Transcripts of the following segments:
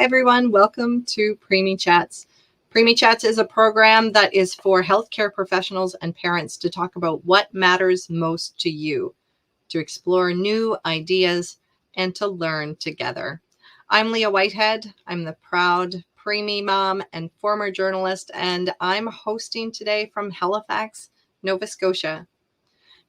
everyone. Welcome to Preemie Chats. Preemie Chats is a program that is for healthcare professionals and parents to talk about what matters most to you, to explore new ideas, and to learn together. I'm Leah Whitehead. I'm the proud preemie mom and former journalist, and I'm hosting today from Halifax, Nova Scotia.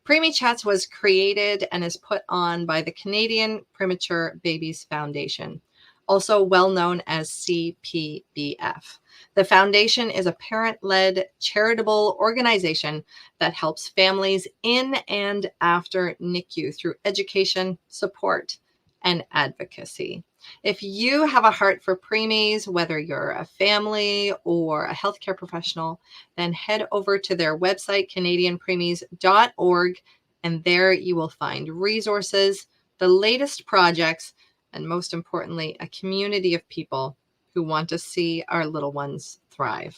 Preemie Chats was created and is put on by the Canadian Premature Babies Foundation, also well known as CPBF. The foundation is a parent-led charitable organization that helps families in and after NICU through education, support, and advocacy. If you have a heart for preemies, whether you're a family or a healthcare professional, then head over to their website, canadianpreemies.org, and there you will find resources, the latest projects, and most importantly, a community of people who want to see our little ones thrive.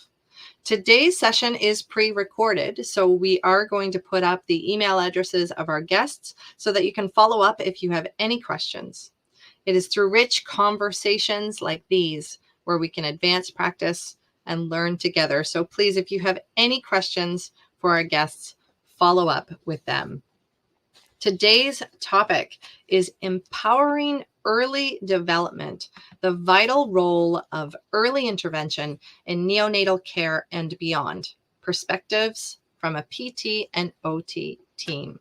Today's session is pre-recorded, so we are going to put up the email addresses of our guests so that you can follow up if you have any questions. It is through rich conversations like these where we can advance practice and learn together. So please, if you have any questions for our guests, follow up with them. Today's topic is empowering early development, the vital role of early intervention in neonatal care and beyond, perspectives from a PT and OT team.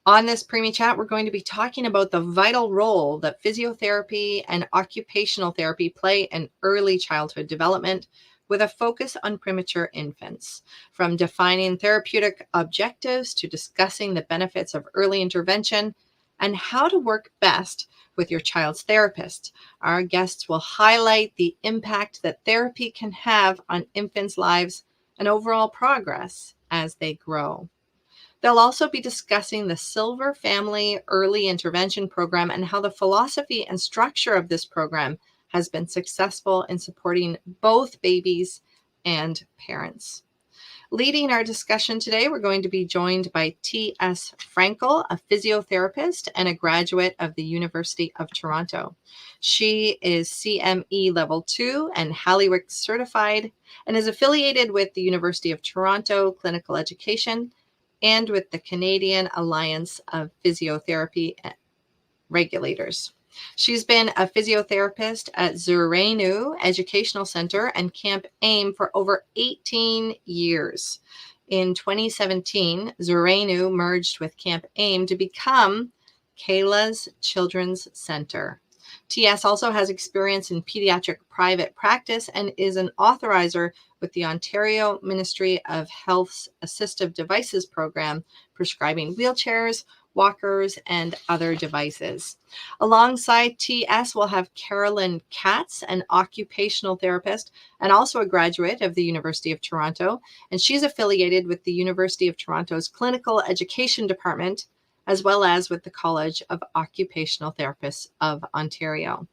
On this Preemie Chat, we're going to be talking about the vital role that physiotherapy and occupational therapy play in early childhood development, with a focus on premature infants, from defining therapeutic objectives to discussing the benefits of early intervention and how to work best with your child's therapist. Our guests will highlight the impact that therapy can have on infants' lives and overall progress as they grow. They'll also be discussing the Silver Family Early Intervention Program and how the philosophy and structure of this program has been successful in supporting both babies and parents. Leading our discussion today, we're going to be joined by T.S. Frankel, a physiotherapist and a graduate of the University of Toronto. She is CME Level 2 and Halliwick certified and is affiliated with the University of Toronto Clinical Education and with the Canadian Alliance of Physiotherapy Regulators. She's been a physiotherapist at Zurenu Educational Center and Camp AIM for over 18 years. In 2017, Zurenu merged with Camp AIM to become Kayla's Children's Center. TS also has experience in pediatric private practice and is an authorizer with the Ontario Ministry of Health's Assistive Devices program, prescribing wheelchairs, walkers, and other devices. Alongside TS, we'll have Carolyn Katz, an occupational therapist and also a graduate of the University of Toronto, and she's affiliated with the University of Toronto's Clinical Education Department, as well as with the College of Occupational Therapists of Ontario.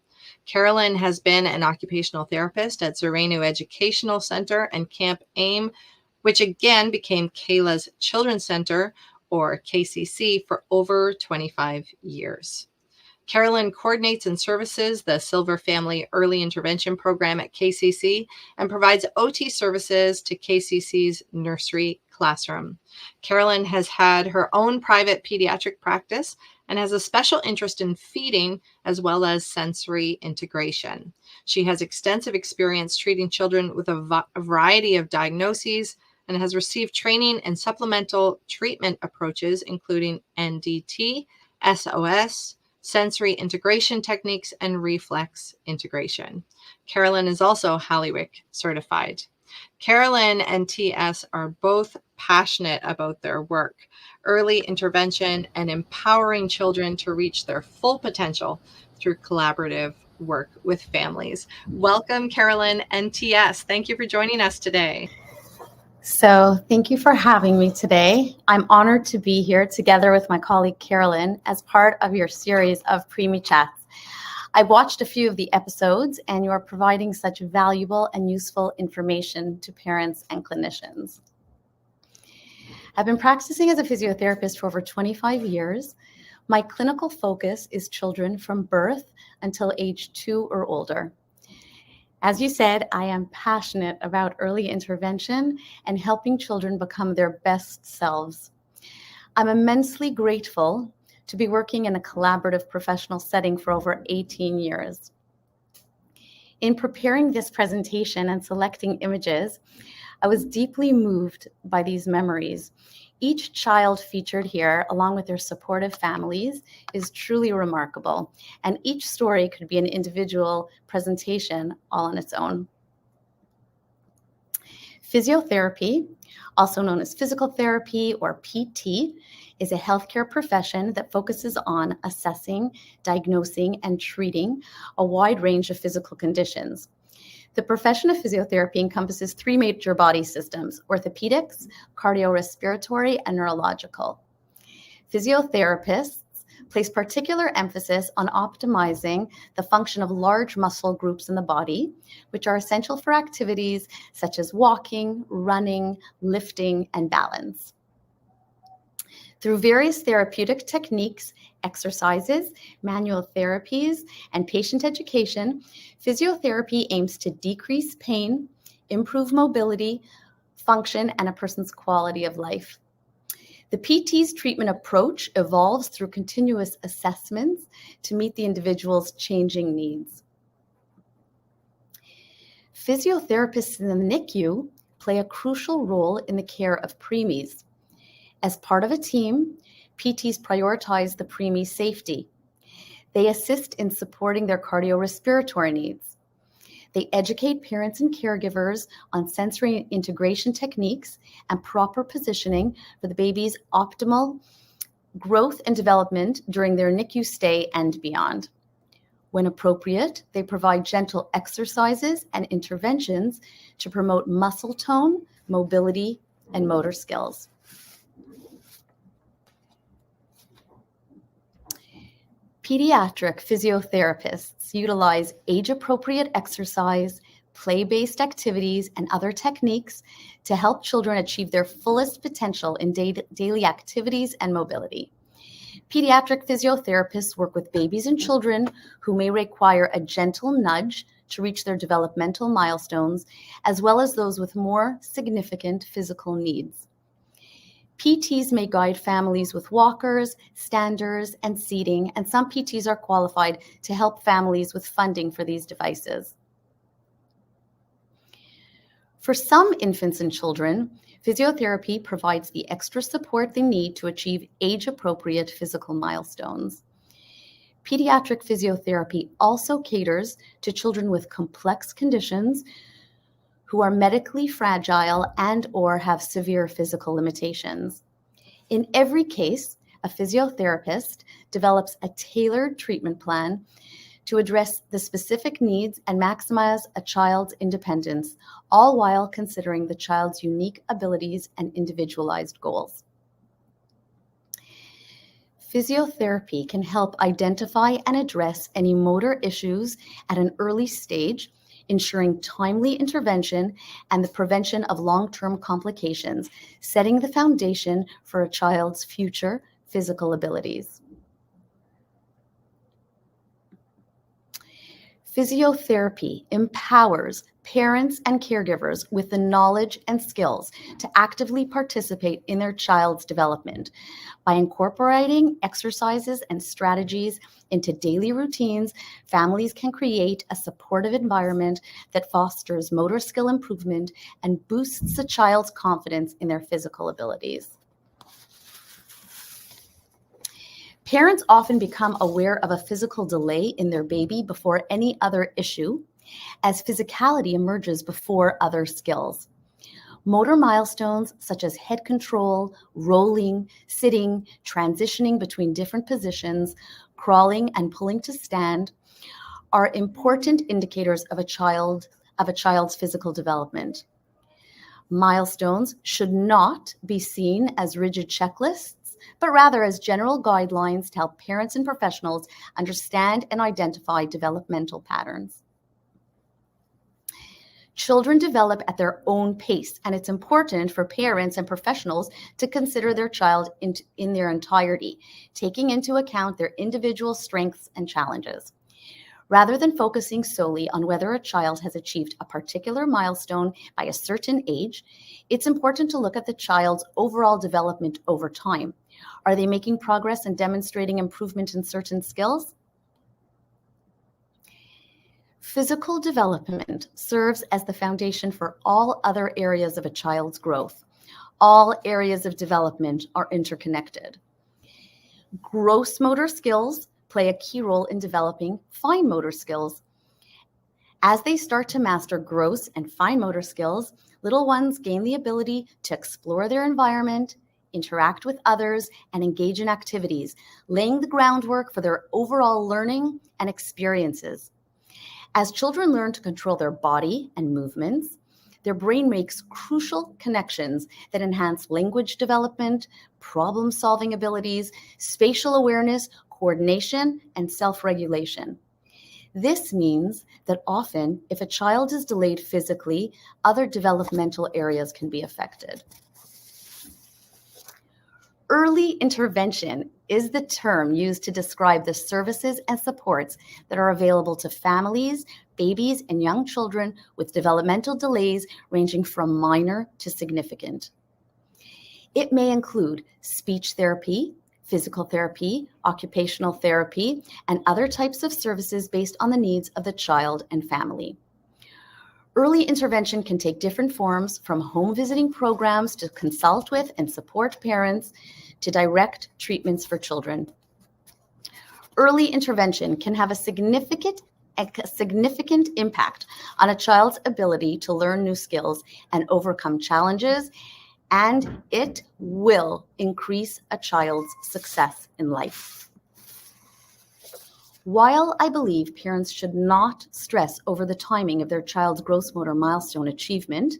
Carolyn has been an occupational therapist at Zurenu Educational Center and Camp AIM, which again became Kayla's Children's Center, or KCC, for over 25 years. Carolyn coordinates and services the Silver Family Early Intervention Program at KCC and provides OT services to KCC's nursery classroom. Carolyn has had her own private pediatric practice and has a special interest in feeding as well as sensory integration. She has extensive experience treating children with a variety of diagnoses and has received training in supplemental treatment approaches, including NDT, SOS, sensory integration techniques, and reflex integration. Carolyn is also Halliwick certified. Carolyn and TS are both passionate about their work, early intervention, and empowering children to reach their full potential through collaborative work with families. Welcome, Carolyn and TS. Thank you for joining us today. So thank you for having me today. I'm honored to be here together with my colleague Carolyn as part of your series of Preemie Chats. I watched a few of the episodes and you are providing such valuable and useful information to parents and clinicians. I've been practicing as a physiotherapist for over 25 years. My clinical focus is children from birth until age 2 or older. As you said, I am passionate about early intervention and helping children become their best selves. I'm immensely grateful to be working in a collaborative professional setting for over 18 years. In preparing this presentation and selecting images, I was deeply moved by these memories. Each child featured here, along with their supportive families, is truly remarkable, and each story could be an individual presentation all on its own. Physiotherapy, also known as physical therapy or PT, is a healthcare profession that focuses on assessing, diagnosing, and treating a wide range of physical conditions. The profession of physiotherapy encompasses three major body systems: orthopedics, cardiorespiratory, and neurological. Physiotherapists place particular emphasis on optimizing the function of large muscle groups in the body, which are essential for activities such as walking, running, lifting, and balance. Through various therapeutic techniques, exercises, manual therapies, and patient education, physiotherapy aims to decrease pain, improve mobility, function, and a person's quality of life. The PT's treatment approach evolves through continuous assessments to meet the individual's changing needs. Physiotherapists in the NICU play a crucial role in the care of preemies. As part of a team, PTs prioritize the preemie's safety. They assist in supporting their cardiorespiratory needs. They educate parents and caregivers on sensory integration techniques and proper positioning for the baby's optimal growth and development during their NICU stay and beyond. When appropriate, they provide gentle exercises and interventions to promote muscle tone, mobility, and motor skills. Pediatric physiotherapists utilize age-appropriate exercise, play-based activities, and other techniques to help children achieve their fullest potential in daily activities and mobility. Pediatric physiotherapists work with babies and children who may require a gentle nudge to reach their developmental milestones, as well as those with more significant physical needs. PTs may guide families with walkers, standers, and seating, and some PTs are qualified to help families with funding for these devices. For some infants and children, physiotherapy provides the extra support they need to achieve age-appropriate physical milestones. Pediatric physiotherapy also caters to children with complex conditions who are medically fragile and/or have severe physical limitations. In every case, a physiotherapist develops a tailored treatment plan to address the specific needs and maximize a child's independence, all while considering the child's unique abilities and individualized goals. Physiotherapy can help identify and address any motor issues at an early stage, ensuring timely intervention and the prevention of long-term complications, setting the foundation for a child's future physical abilities. Physiotherapy empowers parents and caregivers with the knowledge and skills to actively participate in their child's development. By incorporating exercises and strategies into daily routines, families can create a supportive environment that fosters motor skill improvement and boosts a child's confidence in their physical abilities. Parents often become aware of a physical delay in their baby before any other issue, as physicality emerges before other skills. Motor milestones such as head control, rolling, sitting, transitioning between different positions, crawling, and pulling to stand are important indicators of a child's physical development. Milestones should not be seen as rigid checklists, but rather as general guidelines to help parents and professionals understand and identify developmental patterns. Children develop at their own pace, and it's important for parents and professionals to consider their child in their entirety, taking into account their individual strengths and challenges. Rather than focusing solely on whether a child has achieved a particular milestone by a certain age, it's important to look at the child's overall development over time. Are they making progress and demonstrating improvement in certain skills? Physical development serves as the foundation for all other areas of a child's growth. All areas of development are interconnected. Gross motor skills play a key role in developing fine motor skills. As they start to master gross and fine motor skills, little ones gain the ability to explore their environment, interact with others, and engage in activities, laying the groundwork for their overall learning and experiences. As children learn to control their body and movements, their brain makes crucial connections that enhance language development, problem-solving abilities, spatial awareness, coordination, and self-regulation. This means that often, if a child is delayed physically, other developmental areas can be affected. Early intervention is the term used to describe the services and supports that are available to families, babies, and young children with developmental delays ranging from minor to significant. It may include speech therapy, physical therapy, occupational therapy, and other types of services based on the needs of the child and family. Early intervention can take different forms, from home visiting programs to consult with and support parents to direct treatments for children. Early intervention can have a significant impact on a child's ability to learn new skills and overcome challenges, and it will increase a child's success in life. While I believe parents should not stress over the timing of their child's gross motor milestone achievement,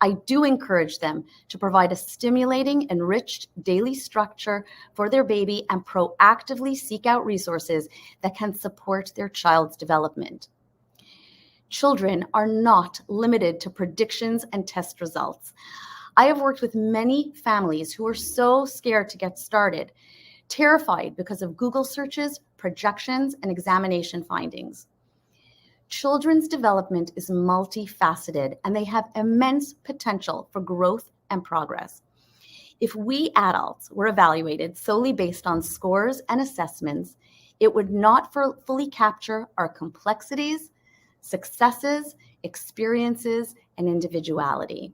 I do encourage them to provide a stimulating, enriched daily structure for their baby and proactively seek out resources that can support their child's development. Children are not limited to predictions and test results. I have worked with many families who are so scared to get started, terrified because of Google searches, projections, and examination findings. Children's development is multifaceted, and they have immense potential for growth and progress. If we adults were evaluated solely based on scores and assessments, it would not fully capture our complexities, successes, experiences, and individuality.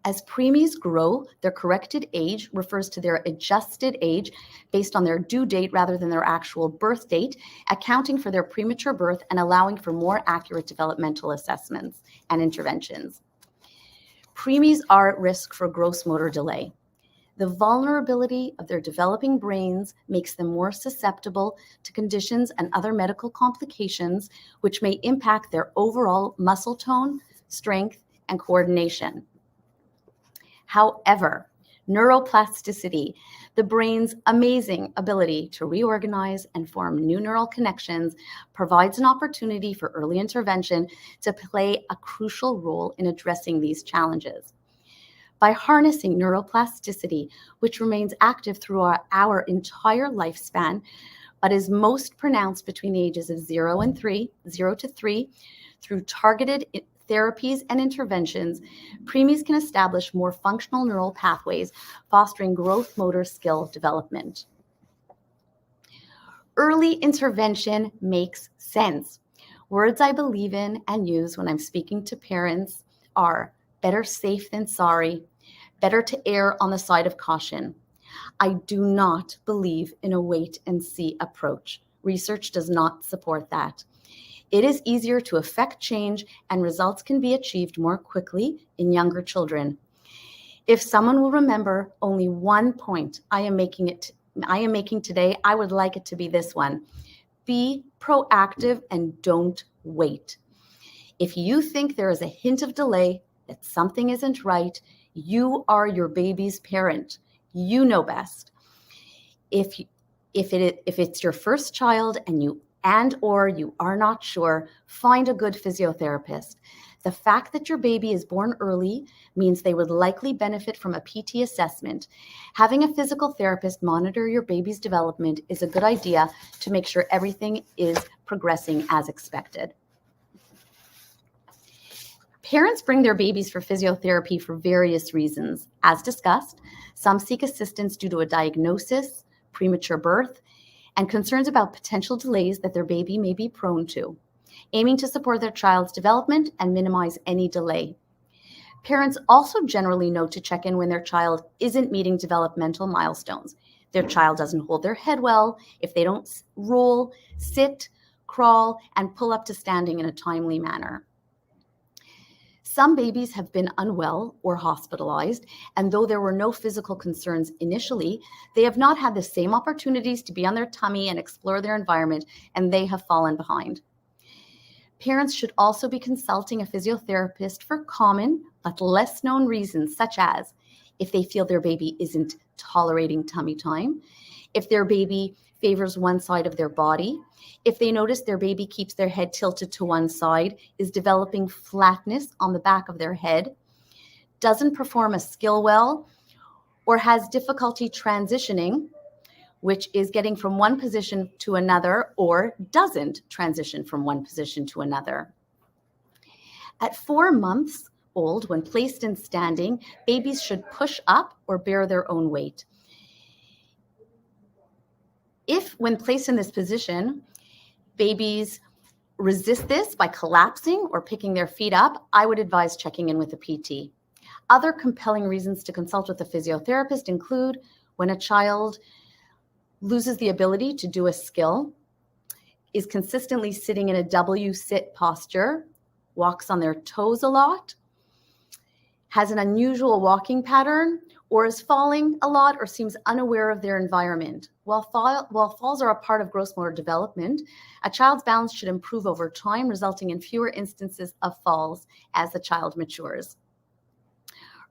As preemies grow, their corrected age refers to their adjusted age based on their due date rather than their actual birth date, accounting for their premature birth and allowing for more accurate developmental assessments and interventions. Preemies are at risk for gross motor delay. The vulnerability of their developing brains makes them more susceptible to conditions and other medical complications, which may impact their overall muscle tone, strength, and coordination. However, neuroplasticity, the brain's amazing ability to reorganize and form new neural connections, provides an opportunity for early intervention to play a crucial role in addressing these challenges. By harnessing neuroplasticity, which remains active throughout our entire lifespan, but is most pronounced between the ages of 0 to 3, through targeted therapies and interventions, preemies can establish more functional neural pathways, fostering growth motor skill development. Early intervention makes sense. Words I believe in and use when I'm speaking to parents are better safe than sorry, better to err on the side of caution. I do not believe in a wait and see approach. Research does not support that. It is easier to affect change, and results can be achieved more quickly in younger children. If someone will remember only one point I am making today, I would like it to be this one. Be proactive and don't wait. If you think there is a hint of delay, that something isn't right, you are your baby's parent. You know best. If it's your first child and or you are not sure, find a good physiotherapist. The fact that your baby is born early means they would likely benefit from a PT assessment. Having a physical therapist monitor your baby's development is a good idea to make sure everything is progressing as expected. Parents bring their babies for physiotherapy for various reasons. As discussed, some seek assistance due to a diagnosis, premature birth, and concerns about potential delays that their baby may be prone to, aiming to support their child's development and minimize any delay. Parents also generally know to check in when their child isn't meeting developmental milestones. Their child doesn't hold their head well, if they don't roll, sit, crawl, and pull up to standing in a timely manner. Some babies have been unwell or hospitalized, and though there were no physical concerns initially, they have not had the same opportunities to be on their tummy and explore their environment, and they have fallen behind. Parents should also be consulting a physiotherapist for common but less known reasons, such as if they feel their baby isn't tolerating tummy time, if their baby favors one side of their body, if they notice their baby keeps their head tilted to one side, is developing flatness on the back of their head, doesn't perform a skill well, or has difficulty transitioning, which is getting from one position to another, or doesn't transition from one position to another. At 4 months old, when placed in standing, babies should push up or bear their own weight. If, when placed in this position, babies resist this by collapsing or picking their feet up, I would advise checking in with a PT. Other compelling reasons to consult with a physiotherapist include when a child loses the ability to do a skill, is consistently sitting in a W sit posture, walks on their toes a lot, has an unusual walking pattern, or is falling a lot or seems unaware of their environment. While falls are a part of gross motor development, a child's balance should improve over time, resulting in fewer instances of falls as the child matures.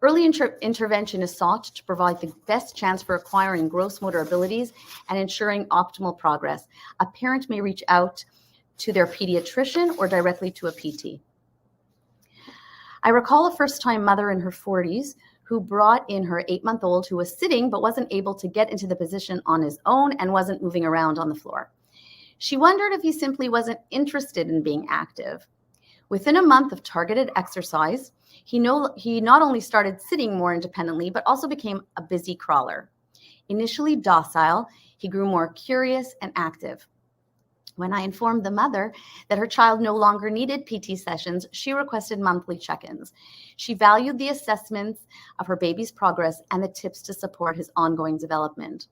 Early intervention is sought to provide the best chance for acquiring gross motor abilities and ensuring optimal progress. A parent may reach out to their pediatrician or directly to a PT. I recall a first-time mother in her 40s who brought in her 8-month-old who was sitting but wasn't able to get into the position on his own and wasn't moving around on the floor. She wondered if he simply wasn't interested in being active. Within a month of targeted exercise, he not only started sitting more independently, but also became a busy crawler. Initially docile, he grew more curious and active. When I informed the mother that her child no longer needed PT sessions, she requested monthly check-ins. She valued the assessments of her baby's progress and the tips to support his ongoing development.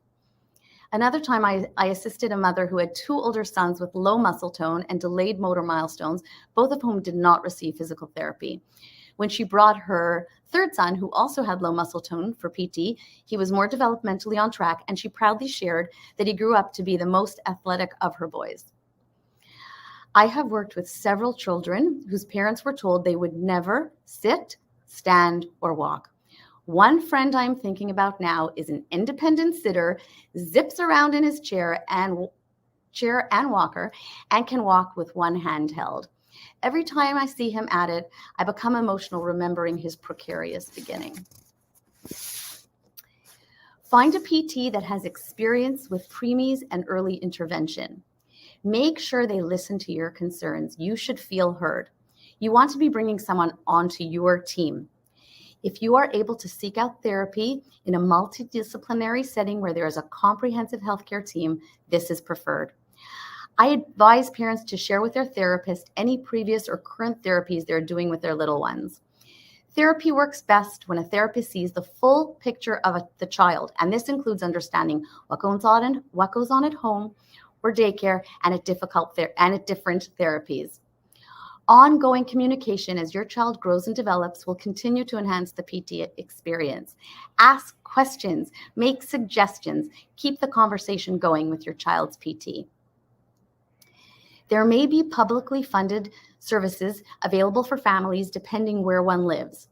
Another time, I assisted a mother who had 2 older sons with low muscle tone and delayed motor milestones, both of whom did not receive physical therapy. When she brought her 3rd son, who also had low muscle tone, for PT, he was more developmentally on track, and she proudly shared that he grew up to be the most athletic of her boys. I have worked with several children whose parents were told they would never sit, stand, or walk. One friend I'm thinking about now is an independent sitter, zips around in his chair and walker, and can walk with one hand held. Every time I see him at it, I become emotional remembering his precarious beginning. Find a PT that has experience with preemies and early intervention. Make sure they listen to your concerns. You should feel heard. You want to be bringing someone onto your team. If you are able to seek out therapy in a multidisciplinary setting where there is a comprehensive healthcare team, this is preferred. I advise parents to share with their therapist any previous or current therapies they're doing with their little ones. Therapy works best when a therapist sees the full picture of the child, and this includes understanding what goes on at home or daycare and at different therapies. Ongoing communication as your child grows and develops will continue to enhance the PT experience. Ask questions, make suggestions, keep the conversation going with your child's PT. There may be publicly funded services available for families depending where one lives.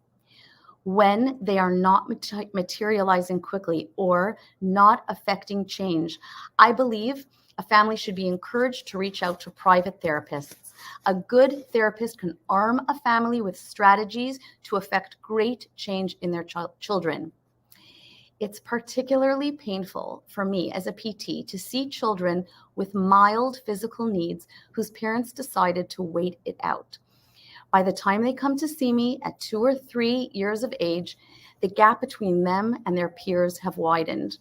When they are not materializing quickly or not affecting change, I believe a family should be encouraged to reach out to private therapists. A good therapist can arm a family with strategies to effect great change in their children. It's particularly painful for me as a PT to see children with mild physical needs whose parents decided to wait it out. By the time they come to see me at 2 or 3 years of age, the gap between them and their peers have widened.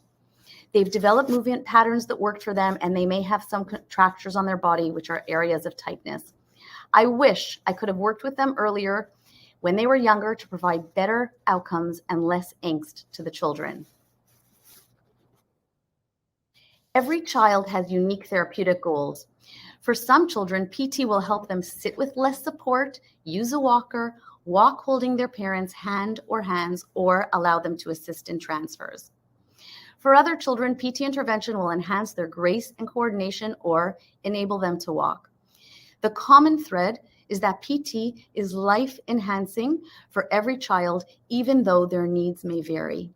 They've developed movement patterns that worked for them, and they may have some contractures on their body, which are areas of tightness. I wish I could have worked with them earlier when they were younger to provide better outcomes and less angst to the children. Every child has unique therapeutic goals. For some children, PT will help them sit with less support, use a walker, walk holding their parents' hand or hands, or allow them to assist in transfers. For other children, PT intervention will enhance their grace and coordination or enable them to walk. The common thread is that PT is life-enhancing for every child, even though their needs may vary.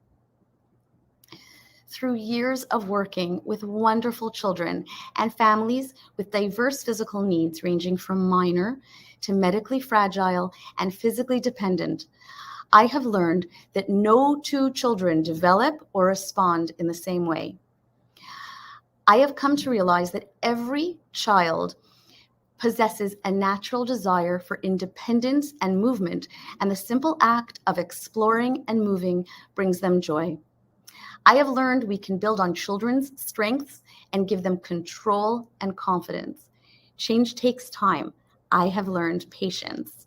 Through years of working with wonderful children and families with diverse physical needs ranging from minor to medically fragile and physically dependent, I have learned that no two children develop or respond in the same way. I have come to realize that every child possesses a natural desire for independence and movement, and the simple act of exploring and moving brings them joy. I have learned we can build on children's strengths and give them control and confidence. Change takes time. I have learned patience.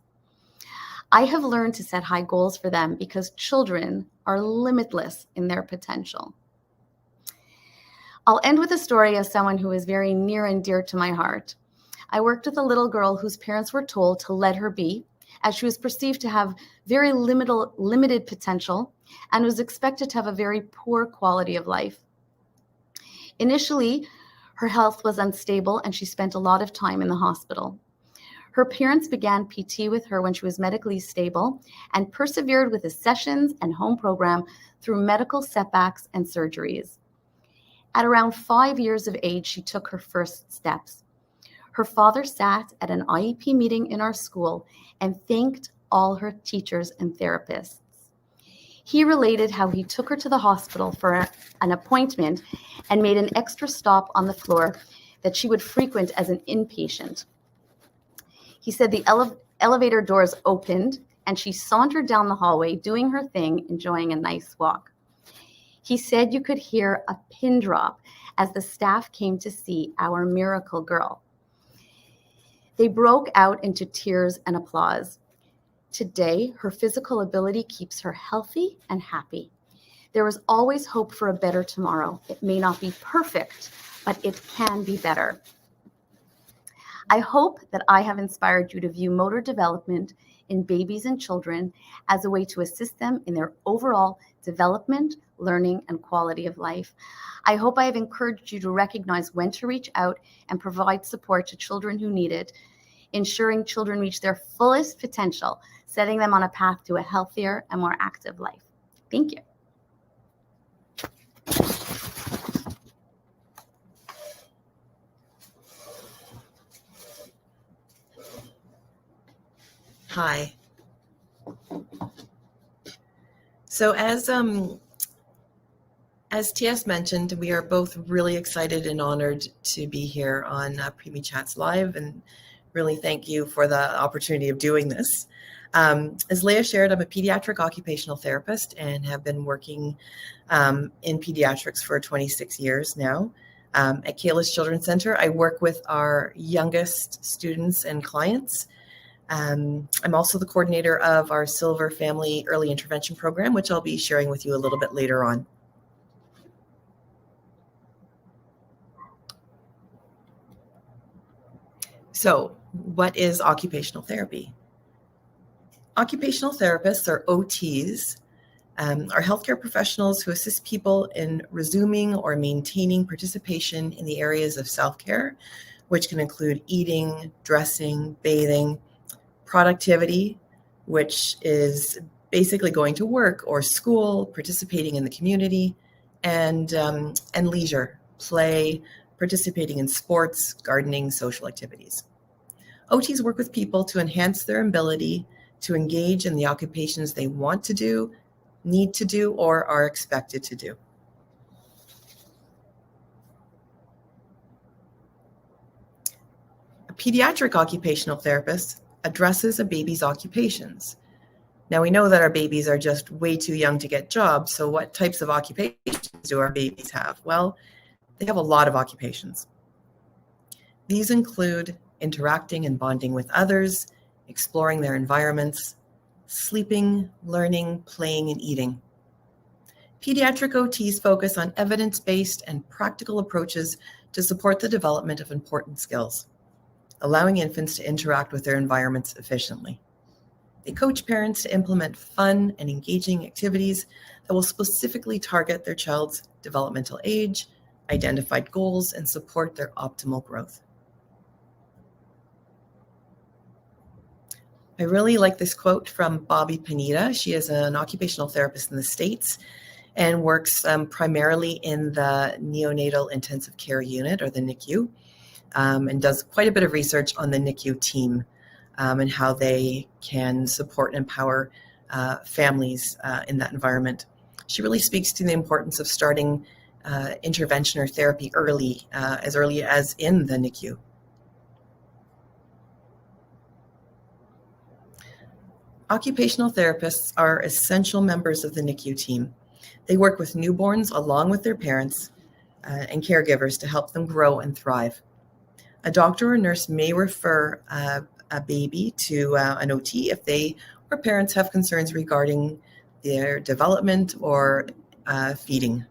I have learned to set high goals for them because children are limitless in their potential. I'll end with a story of someone who is very near and dear to my heart. I worked with a little girl whose parents were told to let her be, as she was perceived to have very limited potential and was expected to have a very poor quality of life. Initially, her health was unstable and she spent a lot of time in the hospital. Her parents began PT with her when she was medically stable and persevered with the sessions and home program through medical setbacks and surgeries. At around 5 years of age, she took her first steps. Her father sat at an IEP meeting in our school and thanked all her teachers and therapists. He related how he took her to the hospital for an appointment and made an extra stop on the floor that she would frequent as an inpatient. He said the elevator doors opened and she sauntered down the hallway, doing her thing, enjoying a nice walk. He said you could hear a pin drop as the staff came to see our miracle girl. They broke out into tears and applause. Today, her physical ability keeps her healthy and happy. There is always hope for a better tomorrow. It may not be perfect, but it can be better. I hope that I have inspired you to view motor development in babies and children as a way to assist them in their overall development, learning, and quality of life. I hope I have encouraged you to recognize when to reach out and provide support to children who need it, ensuring children reach their fullest potential, setting them on a path to a healthier and more active life. Thank you. Hi. So as TS mentioned, we are both really excited and honored to be here on Preemie Chats Live, and really thank you for the opportunity of doing this. As Leah shared, I'm a pediatric occupational therapist and have been working in pediatrics for 26 years now. At Kayla's Children's Center, I work with our youngest students and clients. I'm also the coordinator of our Silver Family Early Intervention Program, which I'll be sharing with you a little bit later on. So, what is occupational therapy? Occupational therapists, or OTs, are healthcare professionals who assist people in resuming or maintaining participation in the areas of self-care, which can include eating, dressing, bathing, productivity, which is basically going to work or school, participating in the community, and leisure, play, participating in sports, gardening, social activities. OTs work with people to enhance their ability to engage in the occupations they want to do, need to do, or are expected to do. A pediatric occupational therapist addresses a baby's occupations. Now, we know that our babies are just way too young to get jobs, so what types of occupations do our babies have? Well, they have a lot of occupations. These include interacting and bonding with others, exploring their environments, sleeping, learning, playing, and eating. Pediatric OTs focus on evidence-based and practical approaches to support the development of important skills, allowing infants to interact with their environments efficiently. They coach parents to implement fun and engaging activities that will specifically target their child's developmental age, identified goals, and support their optimal growth. I really like this quote from Bobby Panetta. She is an occupational therapist in the States and works primarily in the Neonatal Intensive Care Unit, or the NICU, and does quite a bit of research on the NICU team and how they can support and empower families in that environment. She really speaks to the importance of starting intervention or therapy early as in the NICU. Occupational therapists are essential members of the NICU team. They work with newborns along with their parents and caregivers to help them grow and thrive. A doctor or nurse may refer a baby to an OT if they or parents have concerns regarding their development or feeding.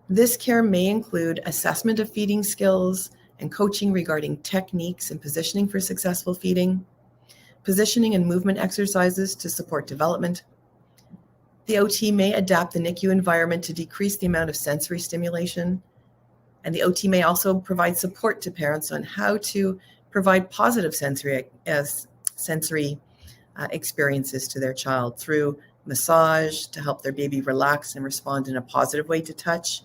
This care may include assessment of feeding skills and coaching regarding techniques and positioning for successful feeding, positioning and movement exercises to support development. The OT may adapt the NICU environment to decrease the amount of sensory stimulation, and the OT may also provide support to parents on how to provide positive sensory experiences to their child through massage to help their baby relax and respond in a positive way to touch,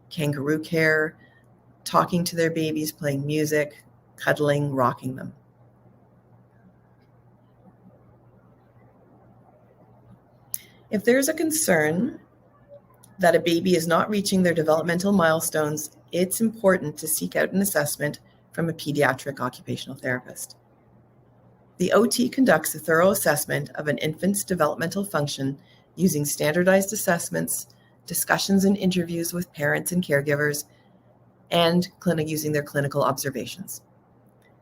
kangaroo care, talking to their babies, playing music, cuddling, rocking them. If there's a concern that a baby is not reaching their developmental milestones, it's important to seek out an assessment from a pediatric occupational therapist. The OT conducts a thorough assessment of an infant's developmental function using standardized assessments, discussions and interviews with parents and caregivers, and using their clinical observations.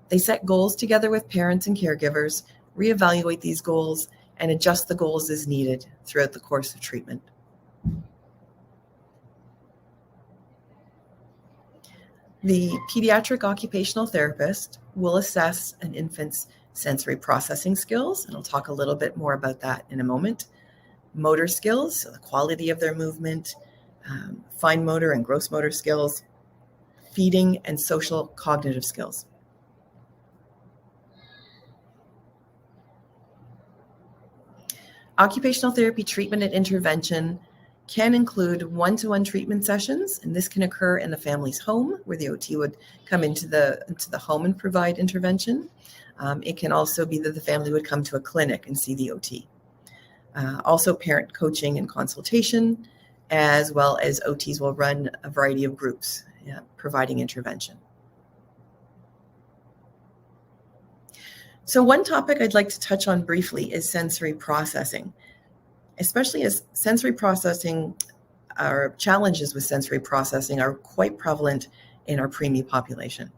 They set goals together with parents and caregivers, reevaluate these goals, and adjust the goals as needed throughout the course of treatment. The pediatric occupational therapist will assess an infant's sensory processing skills, and I'll talk a little bit more about that in a moment. Motor skills, so the quality of their movement, fine motor and gross motor skills, feeding, and social cognitive skills. Occupational therapy treatment and intervention can include one-to-one treatment sessions, and this can occur in the family's home, where the OT would come into the home and provide intervention. It can also be that the family would come to a clinic and see the OT. Also parent coaching and consultation, as well as OTs will run a variety of groups providing intervention. So one topic I'd like to touch on briefly is sensory processing, especially as sensory processing, our challenges with sensory processing are quite prevalent in our preemie population.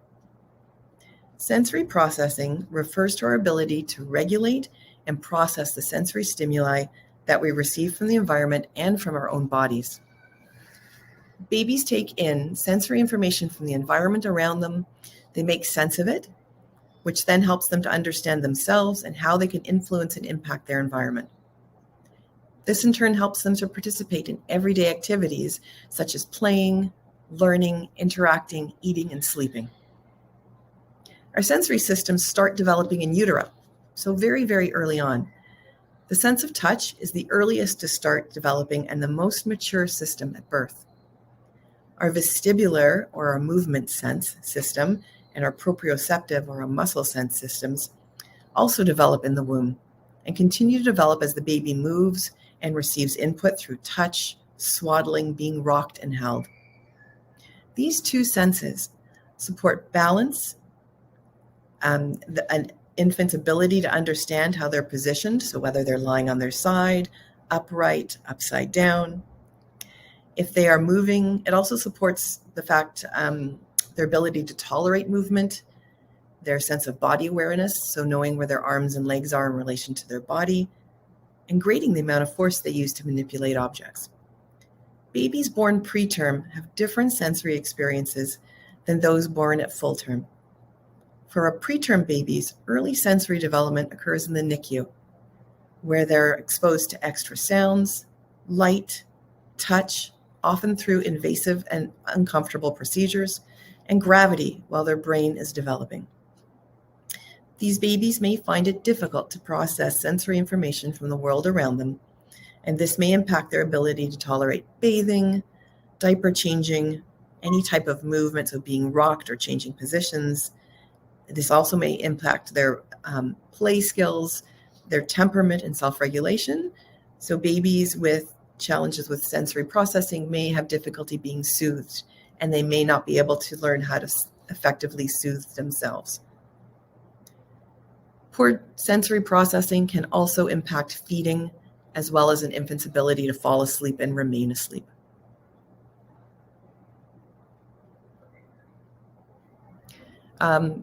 Sensory processing refers to our ability to regulate and process the sensory stimuli that we receive from the environment and from our own bodies. Babies take in sensory information from the environment around them. They make sense of it, which then helps them to understand themselves and how they can influence and impact their environment. This in turn helps them to participate in everyday activities such as playing, learning, interacting, eating, and sleeping. Our sensory systems start developing in utero, so very, very early on. The sense of touch is the earliest to start developing and the most mature system at birth. Our vestibular, or our movement sense system, and our proprioceptive, or our muscle sense systems, also develop in the womb and continue to develop as the baby moves and receives input through touch, swaddling, being rocked and held. These two senses support balance, an infant's ability to understand how they're positioned, so whether they're lying on their side, upright, upside down. If they are moving, it also supports the fact their ability to tolerate movement, their sense of body awareness, so knowing where their arms and legs are in relation to their body, and grading the amount of force they use to manipulate objects. Babies born preterm have different sensory experiences than those born at full term. For our preterm babies, early sensory development occurs in the NICU, where they're exposed to extra sounds, light, touch, often through invasive and uncomfortable procedures, and gravity while their brain is developing. These babies may find it difficult to process sensory information from the world around them, and this may impact their ability to tolerate bathing, diaper changing, any type of movement, so being rocked or changing positions. This also may impact their play skills, their temperament and self-regulation. So babies with challenges with sensory processing may have difficulty being soothed, and they may not be able to learn how to effectively soothe themselves. Poor sensory processing can also impact feeding, as well as an infant's ability to fall asleep and remain asleep.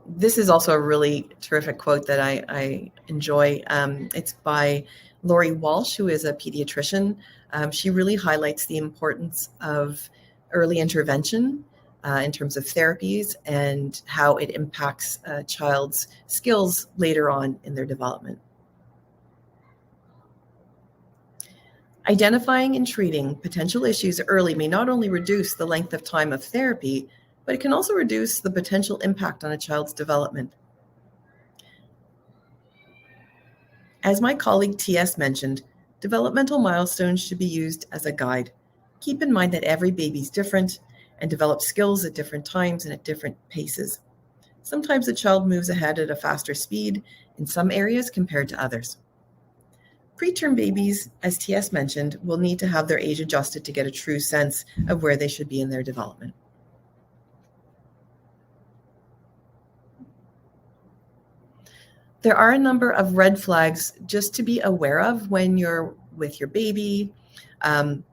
This is also a really terrific quote that I enjoy. It's by Lori Walsh, who is a pediatrician. She really highlights the importance of early intervention in terms of therapies and how it impacts a child's skills later on in their development. Identifying and treating potential issues early may not only reduce the length of time of therapy, but it can also reduce the potential impact on a child's development. As my colleague T.S. mentioned, developmental milestones should be used as a guide. Keep in mind that every baby is different and develops skills at different times and at different paces. Sometimes a child moves ahead at a faster speed in some areas compared to others. Preterm babies, as T.S. mentioned, will need to have their age adjusted to get a true sense of where they should be in their development. There are a number of red flags just to be aware of when you're with your baby, and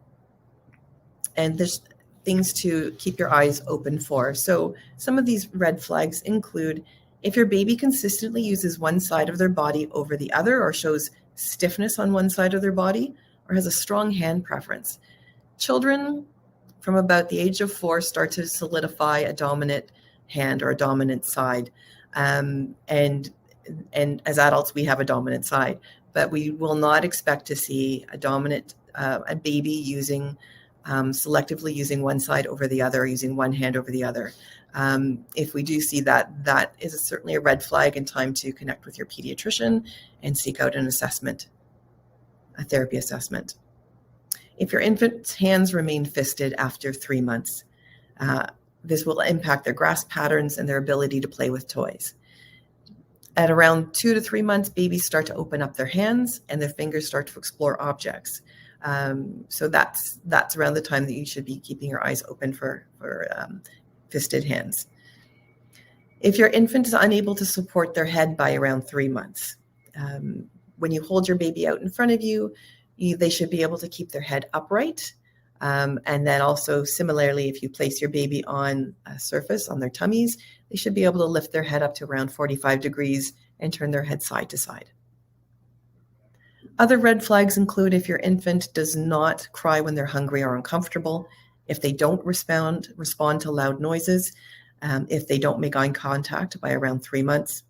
there's things to keep your eyes open for. So some of these red flags include if your baby consistently uses one side of their body over the other, or shows stiffness on one side of their body, or has a strong hand preference. Children from about the age of 4 start to solidify a dominant hand or a dominant side, and as adults, we have a dominant side, but we will not expect to see a baby using selectively using one side over the other, using one hand over the other. If we do see that, that is certainly a red flag, and time to connect with your pediatrician and seek out an assessment, a therapy assessment. If your infant's hands remain fisted after 3 months, this will impact their grasp patterns and their ability to play with toys. At around 2 to 3 months, babies start to open up their hands and their fingers start to explore objects. So that's around the time that you should be keeping your eyes open for fisted hands. If your infant is unable to support their head by around 3 months, when you hold your baby out in front of you, they should be able to keep their head upright. And then also similarly, if you place your baby on a surface on their tummies, they should be able to lift their head up to around 45 degrees and turn their head side to side. Other red flags include if your infant does not cry when they're hungry or uncomfortable, if they don't respond to loud noises, if they don't make eye contact by around 3 months.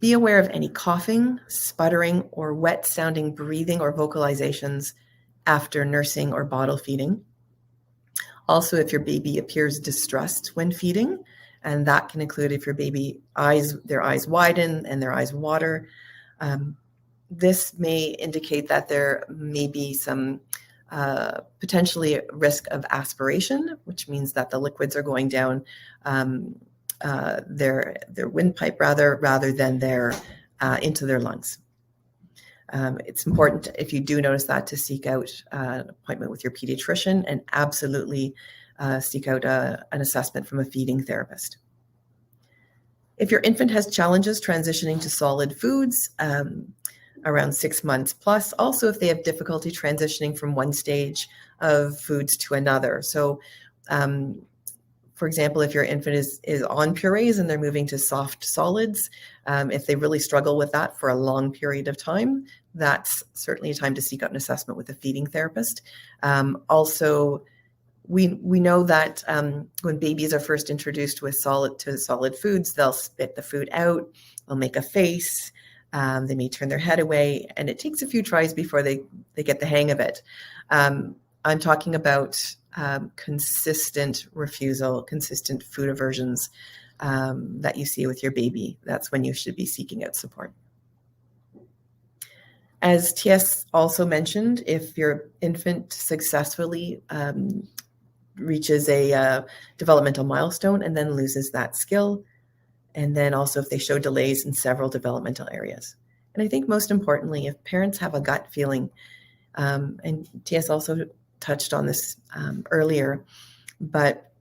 Be aware of any coughing, sputtering, or wet-sounding breathing or vocalizations after nursing or bottle feeding. Also, if your baby appears distressed when feeding, and that can include if your baby their eyes widen and their eyes water. This may indicate that there may be some potentially risk of aspiration, which means that the liquids are going down their windpipe rather than into their lungs. It's important, if you do notice that, to seek out an appointment with your pediatrician and absolutely seek out an assessment from a feeding therapist. If your infant has challenges transitioning to solid foods around 6 months plus, also if they have difficulty transitioning from one stage of foods to another. So, for example, if your infant is on purees and they're moving to soft solids, if they really struggle with that for a long period of time, that's certainly a time to seek out an assessment with a feeding therapist. Also, we know that when babies are first introduced with solid foods, they'll spit the food out, they'll make a face, they may turn their head away, and it takes a few tries before they get the hang of it. I'm talking about consistent refusal, consistent food aversions that you see with your baby. That's when you should be seeking out support. As TS also mentioned, if your infant successfully reaches a developmental milestone and then loses that skill, and then also if they show delays in several developmental areas. And I think most importantly, if parents have a gut feeling, and TS also touched on this earlier, but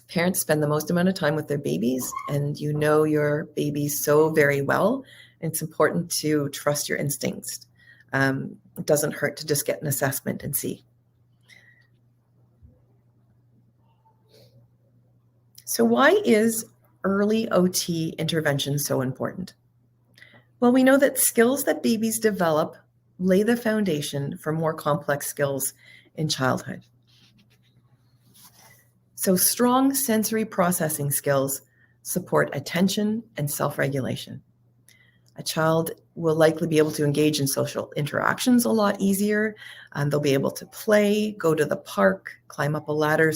parents spend the most amount of time with their babies, and you know your baby so very well. And it's important to trust your instincts. It doesn't hurt to just get an assessment and see. So why is early OT intervention so important? Well, we know that skills that babies develop lay the foundation for more complex skills in childhood. So strong sensory processing skills support attention and self-regulation. A child will likely be able to engage in social interactions a lot easier. They'll be able to play, go to the park, climb up a ladder,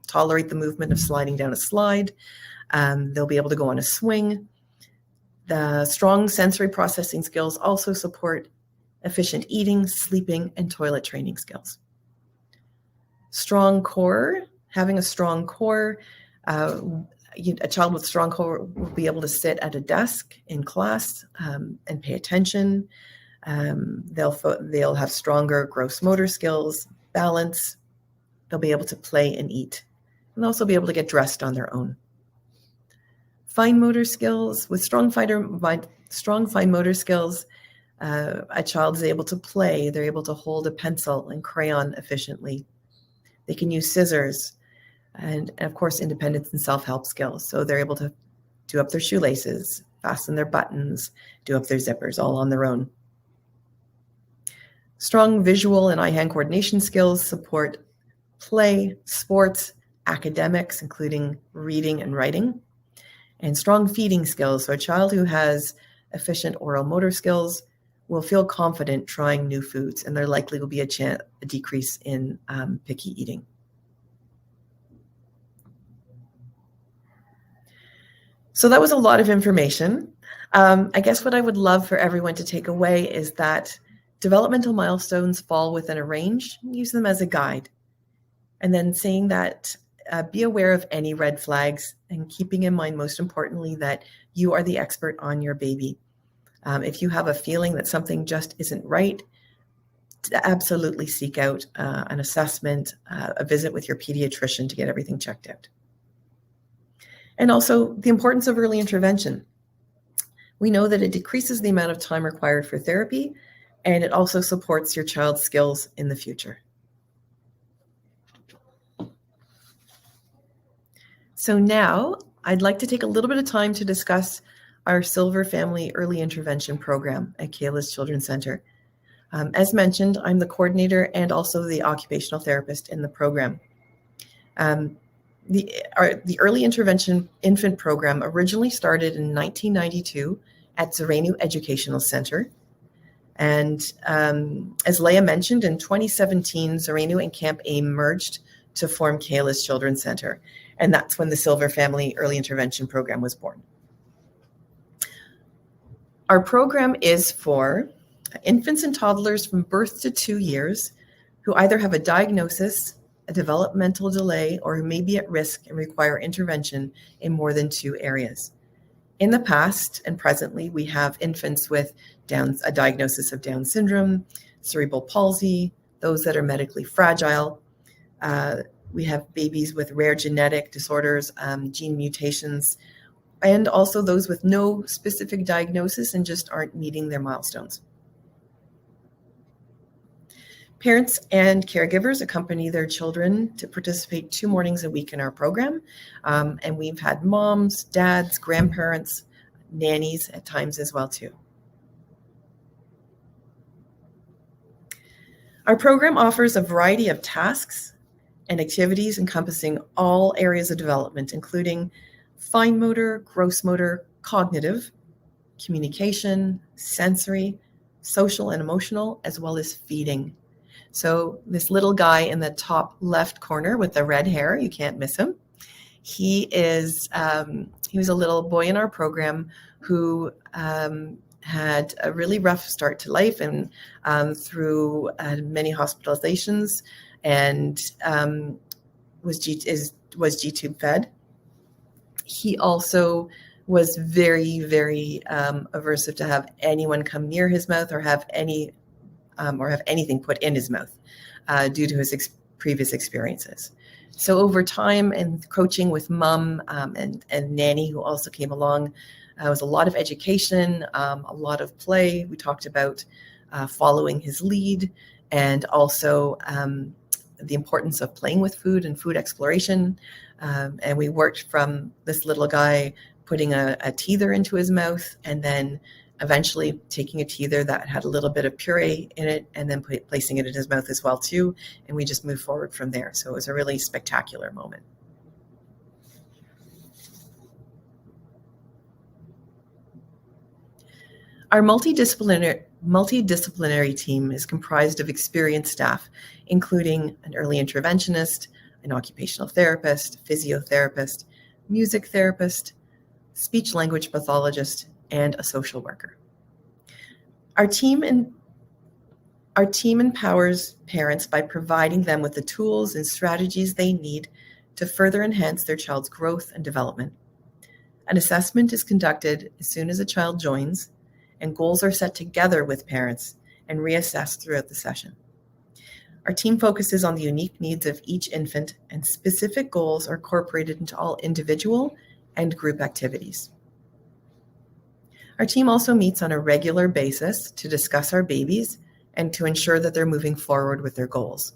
tolerate the movement of sliding down a slide. They'll be able to go on a swing. The strong sensory processing skills also support efficient eating, sleeping, and toilet training skills. Strong core, having a strong core, a child with strong core will be able to sit at a desk in class and pay attention. They'll have stronger gross motor skills, balance. They'll be able to play and eat, and they'll also be able to get dressed on their own. Fine motor skills, with strong fine motor skills, a child is able to play. They're able to hold a pencil and crayon efficiently. They can use scissors. And of course, independence and self-help skills. So they're able to do up their shoelaces, fasten their buttons, do up their zippers, all on their own. Strong visual and eye-hand coordination skills support play, sports, academics, including reading and writing, and strong feeding skills. So a child who has efficient oral motor skills will feel confident trying new foods, and there likely will be a decrease in picky eating. So that was a lot of information. I guess what I would love for everyone to take away is that developmental milestones fall within a range. Use them as a guide. And then saying that be aware of any red flags and keeping in mind, most importantly, that you are the expert on your baby. If you have a feeling that something just isn't right, absolutely seek out an assessment, a visit with your pediatrician to get everything checked out. And also the importance of early intervention. We know that it decreases the amount of time required for therapy, and it also supports your child's skills in the future. So now I'd like to take a little bit of time to discuss our Silver Family Early Intervention Program at Kayla's Children's Center. As mentioned, I'm the coordinator and also the occupational therapist in the program. The Early Intervention Infant Program originally started in 1992 at Zerenu Educational Center. And as Leah mentioned, in 2017, Zerenu and Camp AIM merged to form Kayla's Children's Center. And that's when the Silver Family Early Intervention Program was born. Our program is for infants and toddlers from birth to 2 years who either have a diagnosis, a developmental delay, or who may be at risk and require intervention in more than 2 areas. In the past and presently, we have infants with a diagnosis of Down syndrome, cerebral palsy, those that are medically fragile. We have babies with rare genetic disorders, gene mutations, and also those with no specific diagnosis and just aren't meeting their milestones. Parents and caregivers accompany their children to participate 2 mornings a week in our program. And we've had moms, dads, grandparents, nannies at times as well too. Our program offers a variety of tasks and activities encompassing all areas of development, including fine motor, gross motor, cognitive, communication, sensory, social and emotional, as well as feeding. So this little guy in the top left corner with the red hair, you can't miss him. He was a little boy in our program who had a really rough start to life and through many hospitalizations, and was G-tube fed. He also was very, very aversive to have anyone come near his mouth or have anything put in his mouth due to his previous experiences. So over time and coaching with mom and nanny who also came along, was a lot of education, a lot of play. We talked about following his lead, and also the importance of playing with food and food exploration. And we worked from this little guy putting a teether into his mouth, and then eventually taking a teether that had a little bit of puree in it and then placing it in his mouth as well too. And we just moved forward from there. So it was a really spectacular moment. Our multidisciplinary team is comprised of experienced staff, including an early interventionist, an occupational therapist, physiotherapist, music therapist, speech language pathologist, and a social worker. Our team empowers parents by providing them with the tools and strategies they need to further enhance their child's growth and development. An assessment is conducted as soon as a child joins, and goals are set together with parents and reassessed throughout the session. Our team focuses on the unique needs of each infant, and specific goals are incorporated into all individual and group activities. Our team also meets on a regular basis to discuss our babies and to ensure that they're moving forward with their goals.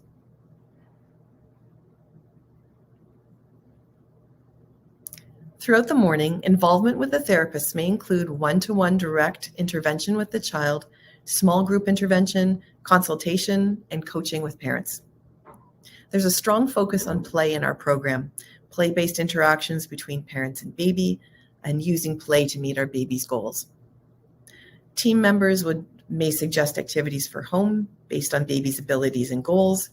Throughout the morning, involvement with the therapist may include one-to-one direct intervention with the child, small group intervention, consultation, and coaching with parents. There's a strong focus on play in our program, play-based interactions between parents and baby, and using play to meet our baby's goals. Team members may suggest activities for home based on baby's abilities and goals.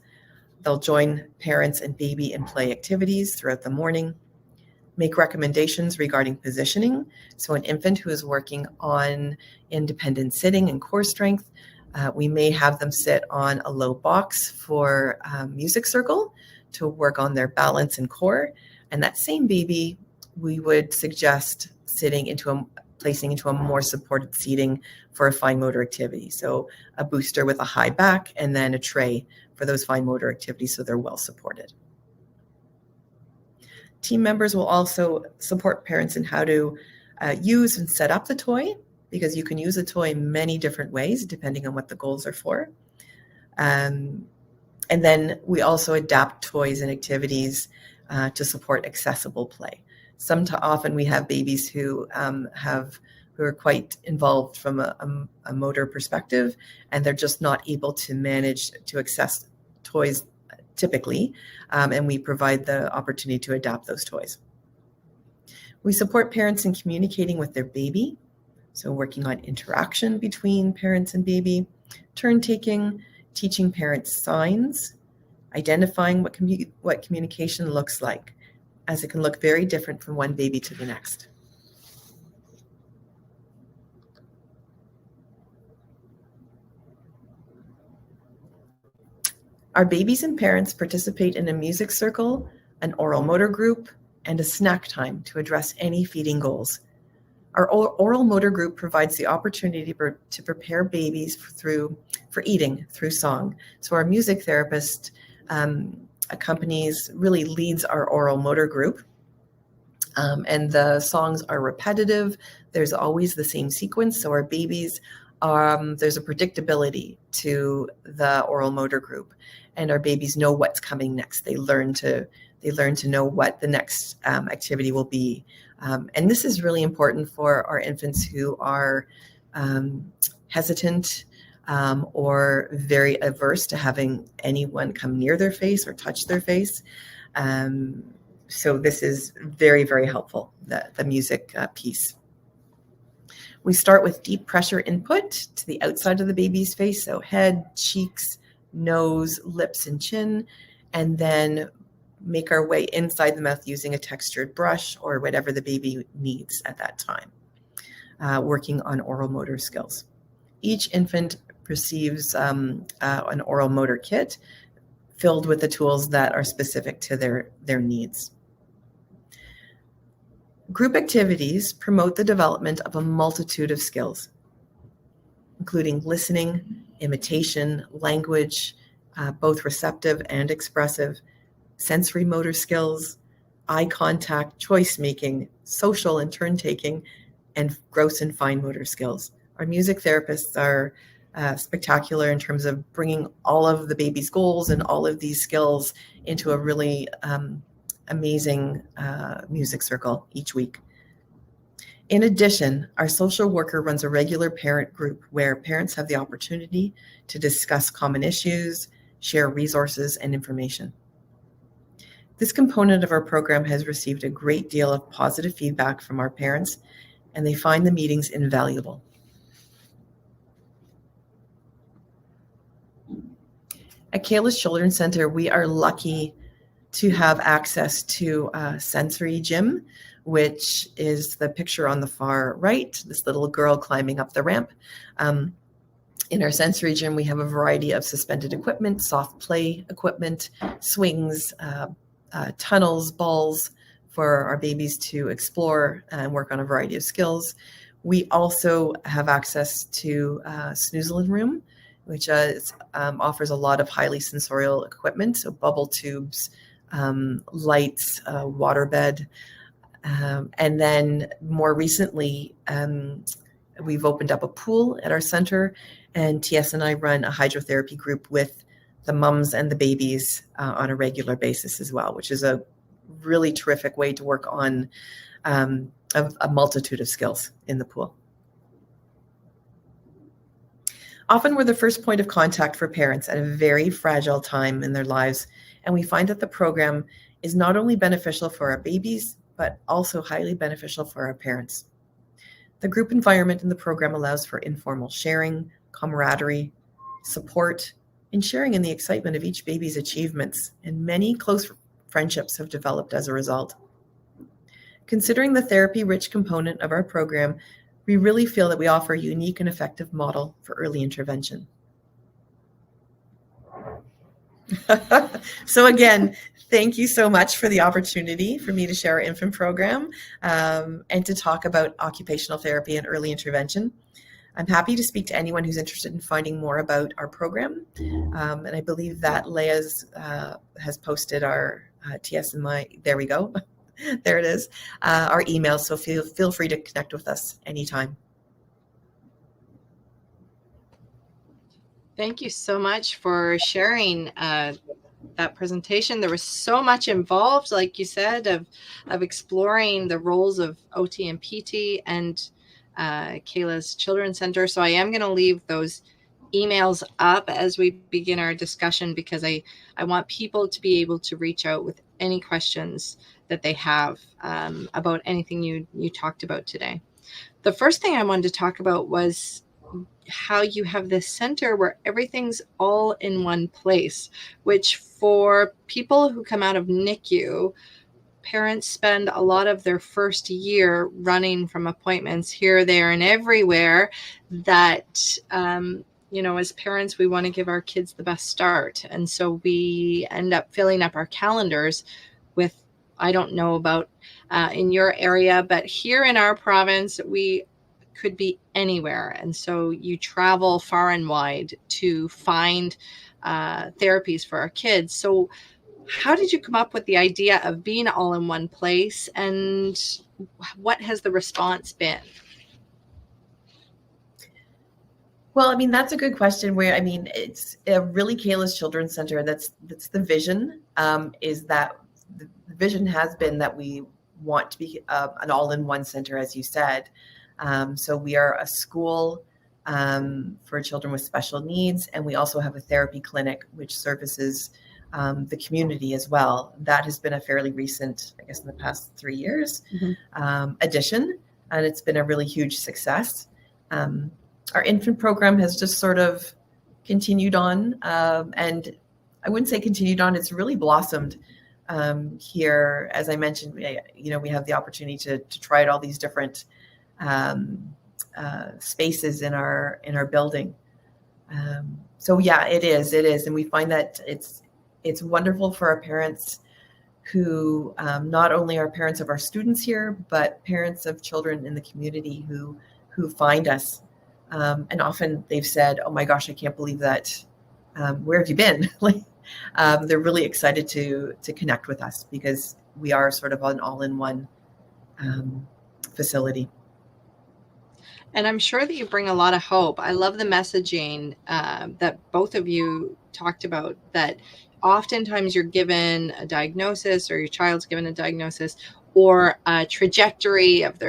They'll join parents and baby in play activities throughout the morning, make recommendations regarding positioning. So an infant who is working on independent sitting and core strength, we may have them sit on a low box for music circle to work on their balance and core. And that same baby, we would suggest placing into a more supported seating for a fine motor activity. So a booster with a high back and then a tray for those fine motor activities so they're well supported. Team members will also support parents in how to use and set up the toy, because you can use a toy in many different ways depending on what the goals are for. And then we also adapt toys and activities to support accessible play. Often we have babies who are quite involved from a motor perspective, and they're just not able to manage to access toys typically, and we provide the opportunity to adapt those toys. We support parents in communicating with their baby, so working on interaction between parents and baby, turn taking, teaching parents signs, identifying what communication looks like, as it can look very different from one baby to the next. Our babies and parents participate in a music circle, an oral motor group, and a snack time to address any feeding goals. Our oral motor group provides the opportunity to prepare babies for eating through song. So our music therapist really leads our oral motor group. And the songs are repetitive. There's always the same sequence. So our babies, there's a predictability to the oral motor group, and our babies know what's coming next. They learn to know what the next activity will be. And this is really important for our infants who are hesitant or very averse to having anyone come near their face or touch their face. So this is very, very helpful, the music piece. We start with deep pressure input to the outside of the baby's face, so head, cheeks, nose, lips, and chin, and then make our way inside the mouth using a textured brush or whatever the baby needs at that time, working on oral motor skills. Each infant receives an oral motor kit filled with the tools that are specific to their needs. Group activities promote the development of a multitude of skills, including listening, imitation, language, both receptive and expressive, sensory motor skills, eye contact, choice making, social and turn taking, and gross and fine motor skills. Our music therapists are spectacular in terms of bringing all of the baby's goals and all of these skills into a really amazing music circle each week. In addition, our social worker runs a regular parent group where parents have the opportunity to discuss common issues, share resources and information. This component of our program has received a great deal of positive feedback from our parents, and they find the meetings invaluable. At Kayla's Children's Center, we are lucky to have access to a sensory gym, which is the picture on the far right, this little girl climbing up the ramp. In our sensory gym, we have a variety of suspended equipment, soft play equipment, swings, tunnels, balls for our babies to explore and work on a variety of skills. We also have access to Snoozlin Room, which offers a lot of highly sensorial equipment, so bubble tubes, lights, waterbed. And then more recently, we've opened up a pool at our center, and TS and I run a hydrotherapy group with the mums and the babies on a regular basis as well, which is a really terrific way to work on a multitude of skills in the pool. Often we're the first point of contact for parents at a very fragile time in their lives, and we find that the program is not only beneficial for our babies, but also highly beneficial for our parents. The group environment in the program allows for informal sharing, camaraderie, support, and sharing in the excitement of each baby's achievements, and many close friendships have developed as a result. Considering the therapy-rich component of our program, we really feel that we offer a unique and effective model for early intervention. So again, thank you so much for the opportunity for me to share our infant program and to talk about occupational therapy and early intervention. I'm happy to speak to anyone who's interested in finding more about our program. And I believe that Leah's has posted our TS and my, there we go. There it is, our email. So feel free to connect with us anytime. Thank you so much for sharing that presentation. There was so much involved, like you said, of exploring the roles of OT and PT and Kayla's Children's Center. So I am going to leave those emails up as we begin our discussion, because I want people to be able to reach out with any questions that they have about anything you talked about today. The first thing I wanted to talk about was how you have this center where everything's all in one place, which for people who come out of NICU, parents spend a lot of their first year running from appointments here, there, and everywhere, that as parents, we want to give our kids the best start. And so we end up filling up our calendars with, I don't know about in your area, but here in our province, we could be anywhere. And so you travel far and wide to find therapies for our kids. So how did you come up with the idea of being all in one place, and what has the response been? Well, I mean, that's a good question. It's a really Kayla's Children's Center. That's the vision, is that the vision has been that we want to be an all-in-one center, as you said. So we are a school for children with special needs, and we also have a therapy clinic which services the community as well. That has been a fairly recent, I guess in the past 3 years, addition, and it's been a really huge success. Our infant program has just sort of continued on, and I wouldn't say continued on, it's really blossomed here. As I mentioned, we have the opportunity to try out all these different spaces in our building. So yeah, it is, and we find that it's wonderful for our parents who not only are parents of our students here, but parents of children in the community who find us. And often they've said, "Oh my gosh, I can't believe that. Where have you been?" They're really excited to connect with us because we are sort of an all-in-one facility. And I'm sure that you bring a lot of hope. I love the messaging that both of you talked about, that oftentimes you're given a diagnosis, or your child's given a diagnosis, or a trajectory of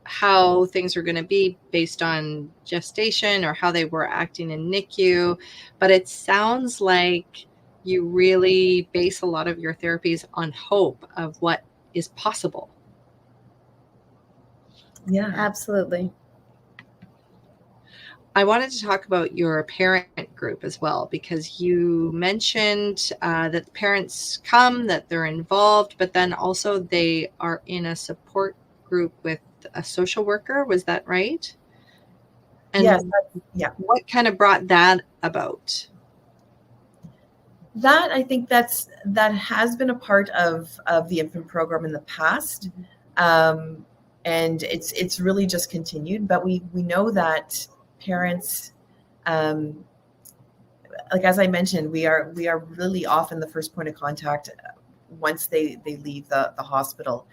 how things are going to be based on gestation or how they were acting in NICU. But it sounds like you really base a lot of your therapies on hope of what is possible. Yeah, absolutely. I wanted to talk about your parent group as well, because you mentioned that the parents come, that they're involved, but then also they are in a support group with a social worker. Was that right? And yes. Yeah. What kind of brought that about? That, I think that has been a part of the infant program in the past. And it's really just continued, but we know that parents, like as I mentioned, we are really often the first point of contact once they leave the hospital,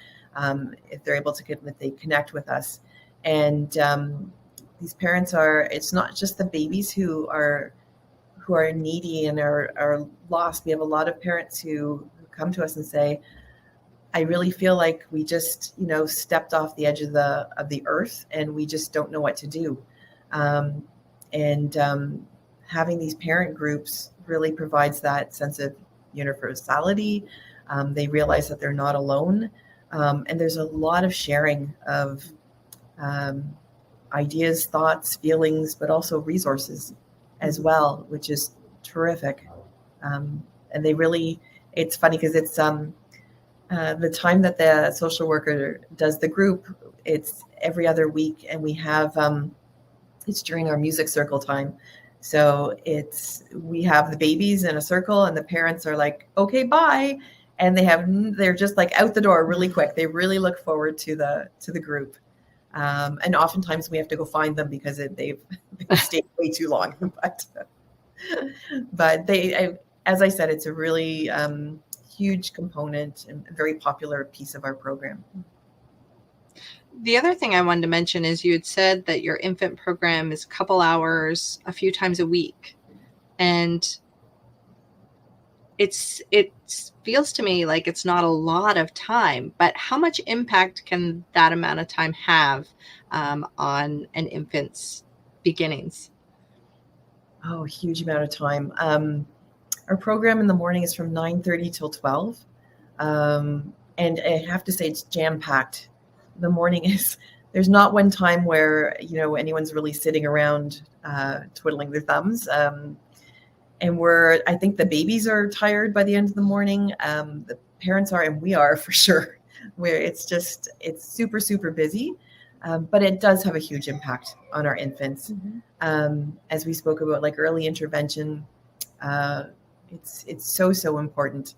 if they're able to they connect with us. And these parents it's not just the babies who are needy and are lost. We have a lot of parents who come to us and say, I really feel like we just, stepped off the edge of the earth and we just don't know what to do. Having these parent groups really provides that sense of universality. They realize that they're not alone. And there's a lot of sharing of ideas, thoughts, feelings, but also resources as well, which is terrific. And they really, it's funny because it's the time that the social worker does the group, it's every other week, and we have it's during our music circle time. So we have the babies in a circle and the parents are like, okay, bye. And they're just like out the door really quick. They really look forward to the group. And oftentimes we have to go find them because they've stayed way too long. But as I said, it's a really huge component and a very popular piece of our program. The other thing I wanted to mention is you had said that your infant program is a couple hours a few times a week. And it feels to me like it's not a lot of time, but how much impact can that amount of time have on an infant's beginnings? Oh, a huge amount of time. Our program in the morning is from 9:30 till 12. And I have to say it's jam-packed. The morning there's not one time where, anyone's really sitting around twiddling their thumbs. And I think the babies are tired by the end of the morning. The parents are, and we are for sure, where it's super, super busy. But it does have a huge impact on our infants. As we spoke about, like early intervention, it's so important.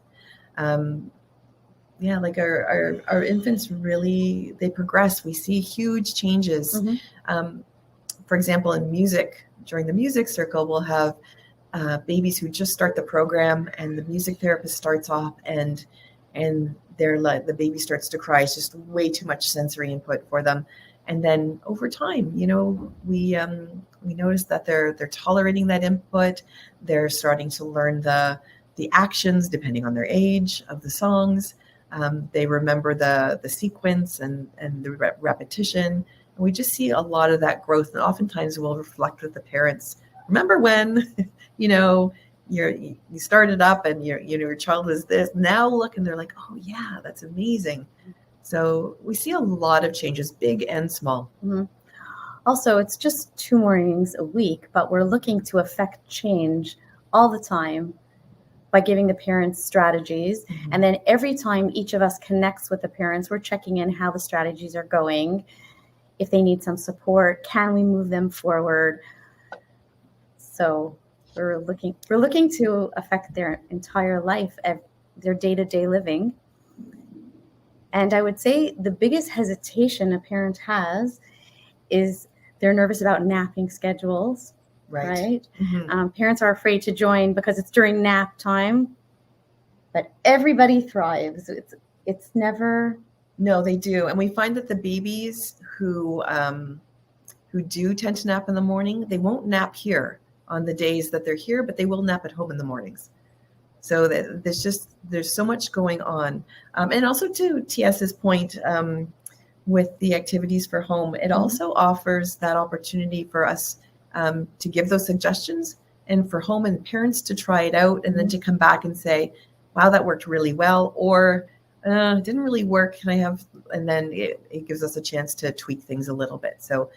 Like our infants really, they progress. We see huge changes. For example, in music, during the music circle, we'll have babies who just start the program, and the music therapist starts off, and they're like, the baby starts to cry. It's just way too much sensory input for them. And then over time, we notice that they're tolerating that input. They're starting to learn the actions depending on their age of the songs. They remember the sequence and the repetition. And we just see a lot of that growth. And oftentimes we'll reflect with the parents. Remember when, you started up and your child was this. Now look, and they're like, oh yeah, that's amazing. So we see a lot of changes, big and small. Also, it's just 2 mornings a week, but we're looking to affect change all the time by giving the parents strategies. And then every time each of us connects with the parents, we're checking in how the strategies are going. If they need some support, can we move them forward? So we're looking to affect their entire life, their day-to-day living. And I would say the biggest hesitation a parent has is they're nervous about napping schedules, right? Parents are afraid to join because it's during nap time, but everybody thrives. It's never... No, they do. And we find that the babies who do tend to nap in the morning, they won't nap here on the days that they're here, but they will nap at home in the mornings. So there's so much going on. And also to TS's point, with the activities for home, it also offers that opportunity for us to give those suggestions, and for home and parents to try it out, and then to come back and say, wow, that worked really well, or it didn't really work. And then it gives us a chance to tweak things a little bit. So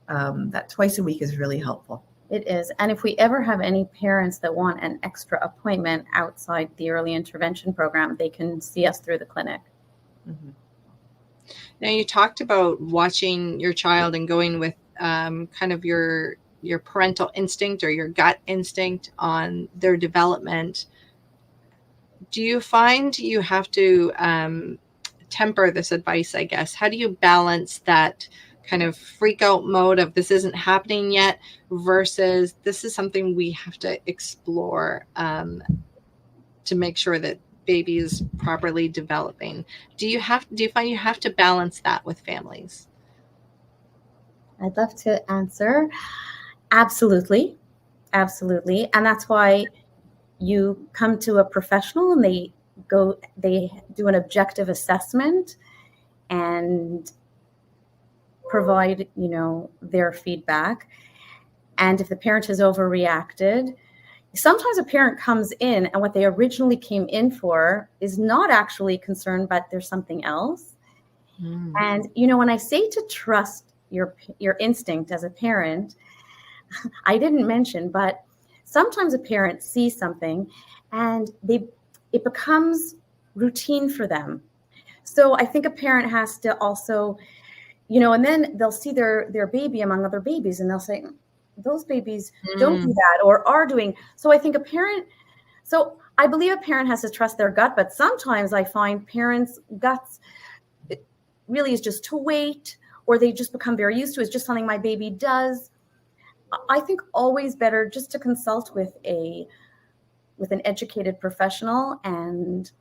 that twice a week is really helpful. It is. And if we ever have any parents that want an extra appointment outside the early intervention program, they can see us through the clinic. Now, you talked about watching your child and going with kind of your parental instinct or your gut instinct on their development. Do you find you have to temper this advice, I guess? How do you balance that kind of freak out mode of this isn't happening yet versus this is something we have to explore to make sure that baby is properly developing? Do you find you have to balance that with families? I'd love to answer. Absolutely. And that's why you come to a professional and they do an objective assessment and provide, their feedback. And if the parent has overreacted, sometimes a parent comes in and what they originally came in for is not actually concerned, but there's something else. And, when I say to trust your instinct as a parent, I didn't mention, but sometimes a parent sees something and it becomes routine for them. So I think a parent has to also, and then they'll see their baby among other babies and they'll say, those babies don't do that or are doing. So I think I believe a parent has to trust their gut, but sometimes I find parents' guts really is just to wait, or they just become very used to it. It's just something my baby does. I think always better just to consult with an educated professional, and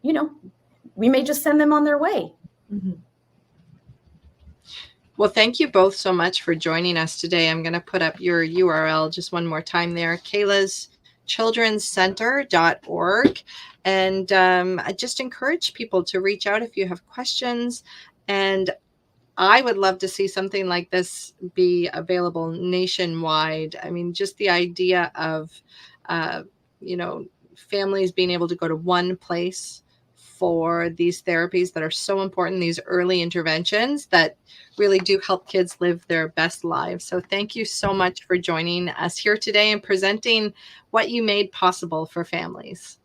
we may just send them on their way. Well, thank you both so much for joining us today. I'm going to put up your URL just one more time there, kaylaschildrenscenter.org. And I just encourage people to reach out if you have questions. And I would love to see something like this be available nationwide. I mean, just the idea of, families being able to go to one place for these therapies that are so important, these early interventions that really do help kids live their best lives. So thank you so much for joining us here today and presenting what you made possible for families.